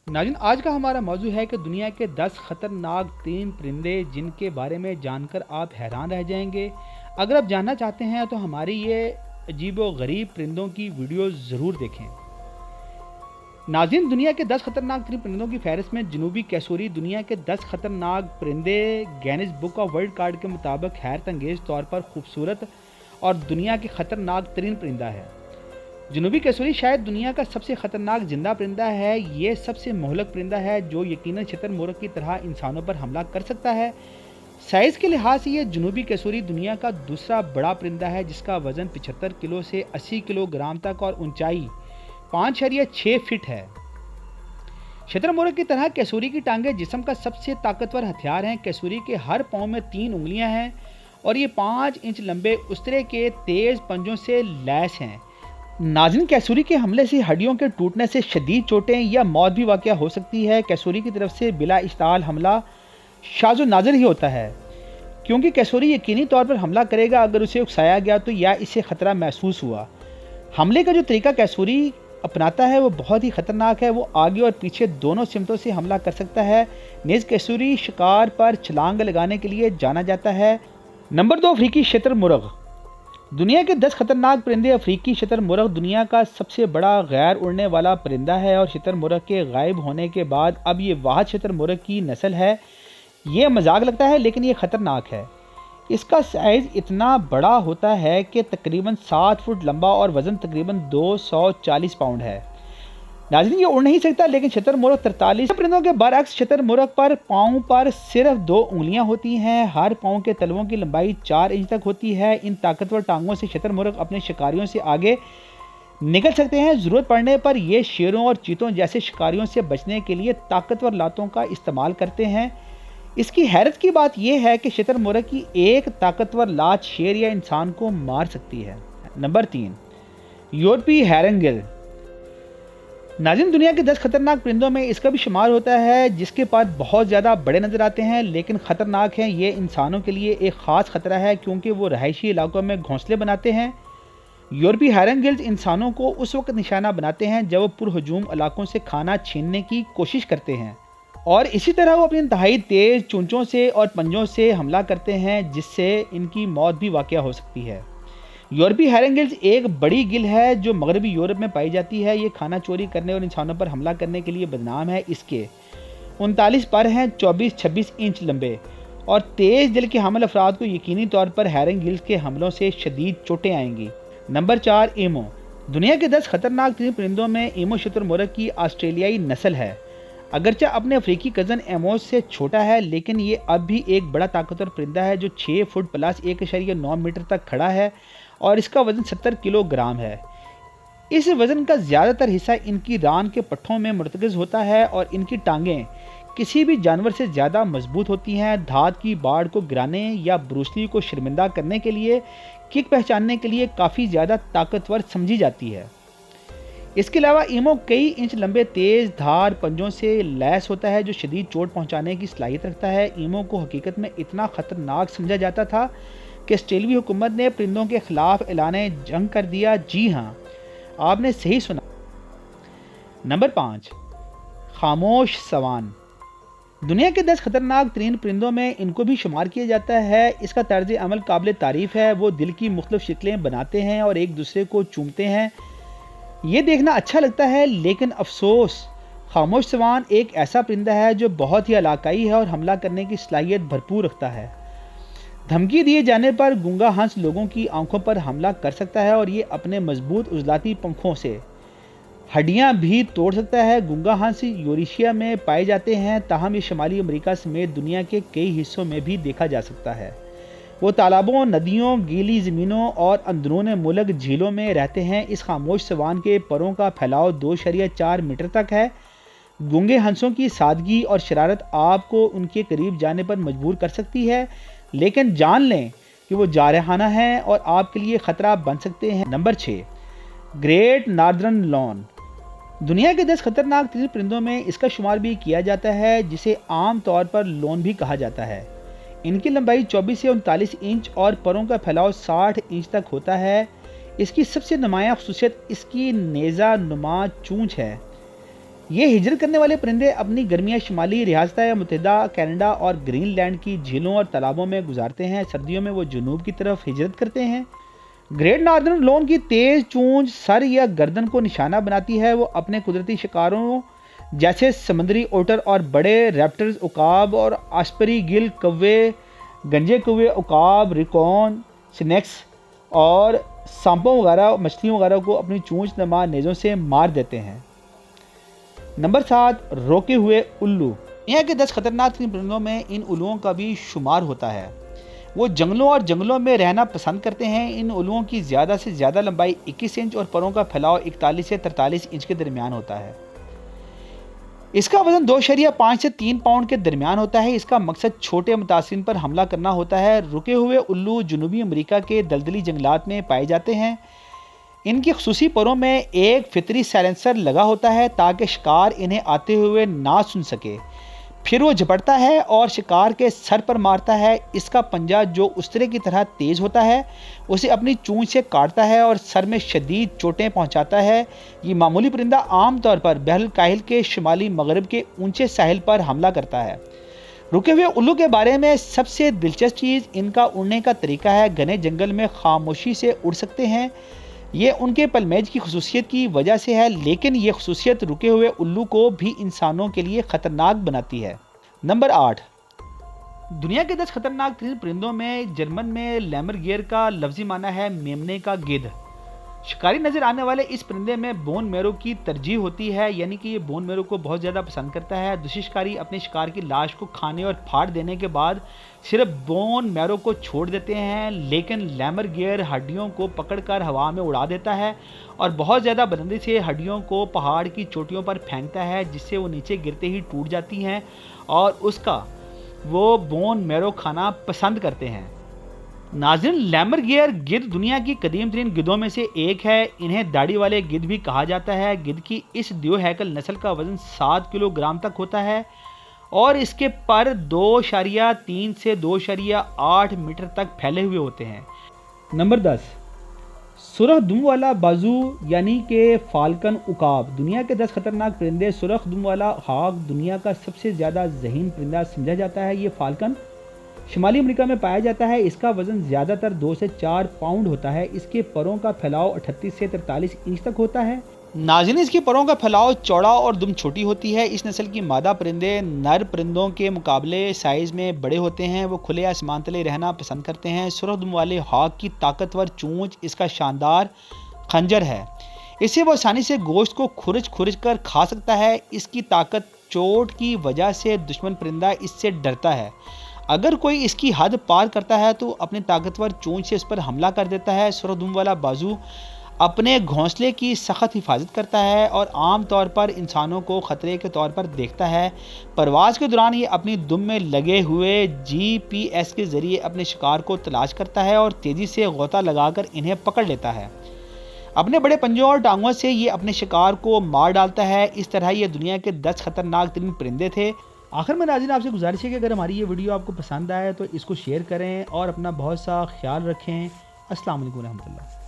नाज़रीन, आज का हमारा मौजू है कि दुनिया के 10 ख़तरनाक तीन परिंदे जिनके बारे में जानकर आप हैरान रह जाएंगे। अगर आप जानना चाहते हैं तो हमारी ये अजीब व गरीब परिंदों की वीडियो ज़रूर देखें। नाज़रीन, दुनिया के 10 ख़तरनाक तीन परिंदों की फहरिस्त में जनूबी कैसूरी दुनिया के 10 ख़तरनाक परिंदे Guinness book of world record के मुताबिक हैरत अंगेज़ तौर पर खूबसूरत और दुनिया के ख़तरनाक तरीन परिंदा है। जनूबी कैसूरी शायद दुनिया का सबसे ख़तरनाक जिंदा परिंदा है। ये सबसे मोहलक परिंदा है जो यकीनन शुतुरमुर्ग की तरह इंसानों पर हमला कर सकता है। साइज़ के लिहाज से ये जनूबी कैसूरी दुनिया का दूसरा बड़ा परिंदा है, जिसका वज़न 75 किलो से 80 किलोग्राम तक और ऊंचाई 5.6 फीट है। शुतुरमुर्ग की तरह कैसूरी की टांगें जिस्म का सबसे ताकतवर हथियार हैं। कैसूरी के हर पाँव में 3 उंगलियां हैं और ये 5 इंच लंबे उस्तरे के तेज़ पंजों से लैस हैं। नाज़रीन, कैसूरी के हमले से हड्डियों के टूटने से शदीद चोटें या मौत भी वाक़या हो सकती है। कैसूरी की तरफ से बिला इश्ताल हमला शाज़ो नाज़िर ही होता है, क्योंकि कैसूरी यकीनी तौर पर हमला करेगा अगर उसे उकसाया गया तो या इसे ख़तरा महसूस हुआ। हमले का जो तरीका कैसूरी अपनाता है वो बहुत ही ख़तरनाक है। वो आगे और पीछे दोनों सिमतों से हमला कर सकता है। नेज़ कैसूरी शिकार पर छलांग लगाने के लिए जाना जाता है। नंबर 2, अफ्रीकी शुतुरमुर्ग। दुनिया के 10 ख़तरनाक परिंदे। अफ्रीकी शुतुरमुर्ग दुनिया का सबसे बड़ा गैर उड़ने वाला परिंदा है और शुतुरमुर्ग के गायब होने के बाद अब ये वाहिद शुतुरमुर्ग की नस्ल है। ये मजाक लगता है लेकिन ये ख़तरनाक है। इसका साइज़ इतना बड़ा होता है कि तकरीबन 7 फुट लंबा और वज़न तकरीबन 240 पाउंड है। नाज़रीन, ये उड़ नहीं सकता, लेकिन शुतुरमुर्ग 43 परिंदों के बरअक्स शुतुरमुर्ग पर पाँव पर सिर्फ 2 उंगलियां होती हैं। हर पाँव के तलवों की लंबाई 4 इंच तक होती है। इन ताकतवर टांगों से शुतुरमुर्ग अपने शिकारियों से आगे निकल सकते हैं। ज़रूरत पड़ने पर ये शेरों और चीतों जैसे शिकारियों से बचने के लिए ताकतवर लातों का इस्तेमाल करते हैं। इसकी हैरत की बात यह है कि शुतुरमुर्ग की एक ताकतवर लात शेर या इंसान को मार सकती है। नंबर 3, यूरोपीय हैरनगिल। नाज़रीन, दुनिया के 10 ख़तरनाक परिंदों में इसका भी शुमार होता है, जिसके पर बहुत ज़्यादा बड़े नज़र आते हैं लेकिन ख़तरनाक हैं। ये इंसानों के लिए एक ख़ास ख़तरा है क्योंकि वो रहायशी इलाकों में घोंसले बनाते हैं। यूरोपीय हैरनगिल्स इंसानों को उस वक्त निशाना बनाते हैं जब वो पुरहजूम इलाकों से खाना छीनने की कोशिश करते हैं, और इसी तरह वो अपनी इंतहाई तेज़ चूंचों से और पंजों से हमला करते हैं, जिससे इनकी मौत भी वाक़या हो सकती है। यूरोपीय हैरनगिल्स एक बड़ी गिल है जो मगरबी यूरोप में पाई जाती है। ये खाना चोरी करने और इंसानों पर हमला करने के लिए बदनाम है। इसके 39 पर हैं, 24-26 इंच लंबे और तेज़ दिल के हामिल अफराद को यकीनी तौर पर हैरनगिल्स के हमलों से शदीद चोटें आएंगी। नंबर 4, ईमू। दुनिया के 10 ख़तरनाक तीन परिंदों में ईमू शुतुरमुर्ग की ऑस्ट्रेलियाई नस्ल है। अगरचे अपने अफ्रीकी कज़न एमोस से छोटा है, लेकिन ये अब भी एक बड़ा ताकतवर परिंदा है जो 6 फुट प्लस 1.9 मीटर तक खड़ा है और इसका वज़न 70 किलोग्राम है। इस वज़न का ज़्यादातर हिस्सा इनकी रान के पट्ठों में मुर्तकज़ होता है और इनकी टांगें किसी भी जानवर से ज़्यादा मजबूत होती हैं। धात की बाड़ को गिराने या ब्रूस ली को शर्मिंदा करने के लिए किक पहचानने के लिए काफ़ी ज़्यादा ताकतवर समझी जाती है। इसके अलावा ईमो कई इंच लंबे तेज़ धार पंजों से लैस होता है जो शदीद चोट पहुंचाने की सलाहियत रखता है। ईमो को हकीकत में इतना ख़तरनाक समझा जाता था कि ऑस्ट्रेलियाई हुकूमत ने परिंदों के खिलाफ ऐलान जंग कर दिया। जी हाँ, आपने सही सुना। नंबर 5, खामोश सवान। दुनिया के 10 ख़तरनाक तरीन परिंदों में इनको भी शुमार किया जाता है। इसका तर्ज अमल काबिल तारीफ़ है। वो दिल की मुख्तलिफ शक्लें बनाते हैं और एक दूसरे को चूमते हैं। ये देखना अच्छा लगता है, लेकिन अफसोस खामोश सवान एक ऐसा परिंदा है जो बहुत ही इलाकाई है और हमला करने की सलाहियत भरपूर रखता है। धमकी दिए जाने पर गूंगा हंस लोगों की आंखों पर हमला कर सकता है और ये अपने मजबूत उजलाती पंखों से हड्डियां भी तोड़ सकता है। गूंगा हंस यूरेशिया में पाए जाते हैं, ताहम ये शुमाली अमेरिका समेत दुनिया के कई हिस्सों में भी देखा जा सकता है। वो तालाबों, नदियों, गीली ज़मीनों और अंदरून मुल्क झीलों में रहते हैं। इस खामोश सवान के परों का फैलाव 2.4 मीटर तक है। गूंगे हंसों की सादगी और शरारत आपको उनके करीब जाने पर मजबूर कर सकती है, लेकिन जान लें कि वो जारहाना है और आपके लिए ख़तरा बन सकते हैं। Number 6, great northern lawn. दुनिया के 10 ख़तरनाक तीन परिंदों में इसका शुमार भी किया जाता है, जिसे आम तौर पर लोन भी कहा जाता है। इनकी लंबाई 24 से 39 इंच और परों का फैलाव 60 इंच तक होता है। इसकी सबसे नुमायाँ ख़ुसूसियत इसकी नेज़ा नुमा चूंच है। یہ ہجرت کرنے والے پرندے اپنی گرمیاں شمالی ریاستہائے متحدہ، کینیڈا اور گرین لینڈ کی جھیلوں اور تالابوں میں گزارتے ہیں۔ سردیوں میں وہ جنوب کی طرف ہجرت کرتے ہیں۔ گریٹ ناردرن لون کی تیز چونچ سر یا گردن کو نشانہ بناتی ہے۔ وہ اپنے قدرتی شکاروں جیسے سمندری اوٹر اور بڑے ریپٹرز، عقاب اور آسپری گل کوے، گنجے کوے، عقاب، ریکون، سنیکس اور سانپوں وغیرہ مچھلیوں وغیرہ کو اپنی چونچ نما نیزوں سے مار دیتے ہیں۔ نمبر 7، روکے ہوئے الو۔ دنیا کے 10 خطرناک ترین پرندوں میں ان الوؤں کا بھی شمار ہوتا ہے۔ وہ جنگلوں میں رہنا پسند کرتے ہیں۔ ان الوؤں کی زیادہ سے زیادہ لمبائی 21 انچ اور پروں کا پھیلاؤ 41 سے 43 انچ کے درمیان ہوتا ہے۔ اس کا وزن 2.5 سے 3 پاؤنڈ کے درمیان ہوتا ہے۔ اس کا مقصد چھوٹے متاثرین پر حملہ کرنا ہوتا ہے۔ رکے ہوئے الو جنوبی امریکہ کے دلدلی جنگلات میں پائے جاتے ہیں۔ ان کی خصوصی پروں میں ایک فطری سائلنسر لگا ہوتا ہے تاکہ شکار انہیں آتے ہوئے نہ سن سکے۔ پھر وہ جھپٹتا ہے اور شکار کے سر پر مارتا ہے۔ اس کا پنجہ جو استرے کی طرح تیز ہوتا ہے اسے اپنی چونچ سے کاٹتا ہے اور سر میں شدید چوٹیں پہنچاتا ہے۔ یہ معمولی پرندہ عام طور پر بحر الکاہل کے شمالی مغرب کے اونچے ساحل پر حملہ کرتا ہے۔ رکے ہوئے الو کے بارے میں سب سے دلچسپ چیز ان کا اڑنے کا طریقہ ہے۔ گھنے جنگل میں خاموشی سے اڑ سکتے ہیں۔ یہ ان کے پلمیج کی خصوصیت کی وجہ سے ہے، لیکن یہ خصوصیت رکے ہوئے الو کو بھی انسانوں کے لیے خطرناک بناتی ہے۔ نمبر 8، دنیا کے 10 خطرناک ترین پرندوں میں جرمن میں لیمرگیر کا لفظی معنی ہے میمنے کا گدھ۔ شکاری نظر آنے والے اس پرندے میں بون میرو کی ترجیح ہوتی ہے، یعنی کہ یہ بون میرو کو بہت زیادہ پسند کرتا ہے۔ دوسرے شکاری اپنے شکار کی لاش کو کھانے اور پھاڑ دینے کے بعد صرف بون میرو کو چھوڑ دیتے ہیں، لیکن لیمرگیر ہڈیوں کو پکڑ کر ہوا میں اڑا دیتا ہے اور بہت زیادہ بلندی سے ہڈیوں کو پہاڑ کی چوٹیوں پر پھینکتا ہے، جس سے وہ نیچے گرتے ہی ٹوٹ جاتی ہیں اور اس کا وہ بون میرو کھانا پسند کرتے ہیں۔ ناظرین، لیمرگیر گدھ دنیا کی قدیم ترین گدھوں میں سے ایک ہے۔ انہیں داڑھی والے گدھ بھی کہا جاتا ہے۔ گدھ کی اس دیو ہیکل نسل کا وزن 7 کلو گرام تک ہوتا ہے اور اس کے پر 2.3 سے 2.8 میٹر تک پھیلے ہوئے ہوتے ہیں۔ نمبر 10، سرخ دم والا بازو یعنی کہ فالکن عقاب۔ دنیا کے 10 خطرناک پرندے سرخ دم والا ہاگ دنیا کا سب سے زیادہ ذہین پرندہ سمجھا جاتا ہے۔ یہ فالکن شمالی امریکہ میں پایا جاتا ہے۔ اس کا وزن زیادہ تر 2 سے 4 پاؤنڈ ہوتا ہے۔ اس کے پروں کا پھیلاؤ 38 سے 43 انچ تک ہوتا ہے۔ ناظرین، اس کے پروں کا پھیلاؤ چوڑا اور دم چھوٹی ہوتی ہے۔ اس نسل کی مادہ پرندے نر پرندوں کے مقابلے سائز میں بڑے ہوتے ہیں۔ وہ کھلے آسمان تلے رہنا پسند کرتے ہیں۔ سرخ دم والے ہاگ کی طاقتور چونچ اس کا شاندار خنجر ہے۔ اس سے وہ آسانی سے گوشت کو کھرچ کر کھا سکتا ہے۔ اس کی طاقت چوٹ کی وجہ سے دشمن پرندہ اس سے ڈرتا ہے۔ اگر کوئی اس کی حد پار کرتا ہے تو اپنی طاقتور چونچ سے اس پر حملہ کر دیتا ہے۔ سرخ دم والا بازو اپنے گھونسلے کی سخت حفاظت کرتا ہے اور عام طور پر انسانوں کو خطرے کے طور پر دیکھتا ہے۔ پرواز کے دوران یہ اپنی دم میں لگے ہوئے GPS کے ذریعے اپنے شکار کو تلاش کرتا ہے اور تیزی سے غوطہ لگا کر انہیں پکڑ لیتا ہے۔ اپنے بڑے پنجوں اور ٹانگوں سے یہ اپنے شکار کو مار ڈالتا ہے۔ اس طرح یہ دنیا کے 10 خطرناک ترین پرندے تھے۔ آخر میں ناظرین، آپ سے گزارش ہے کہ اگر ہماری یہ ویڈیو آپ کو پسند آئے تو اس کو شیئر کریں اور اپنا بہت سا خیال رکھیں۔ السلام علیکم ورحمۃ اللہ۔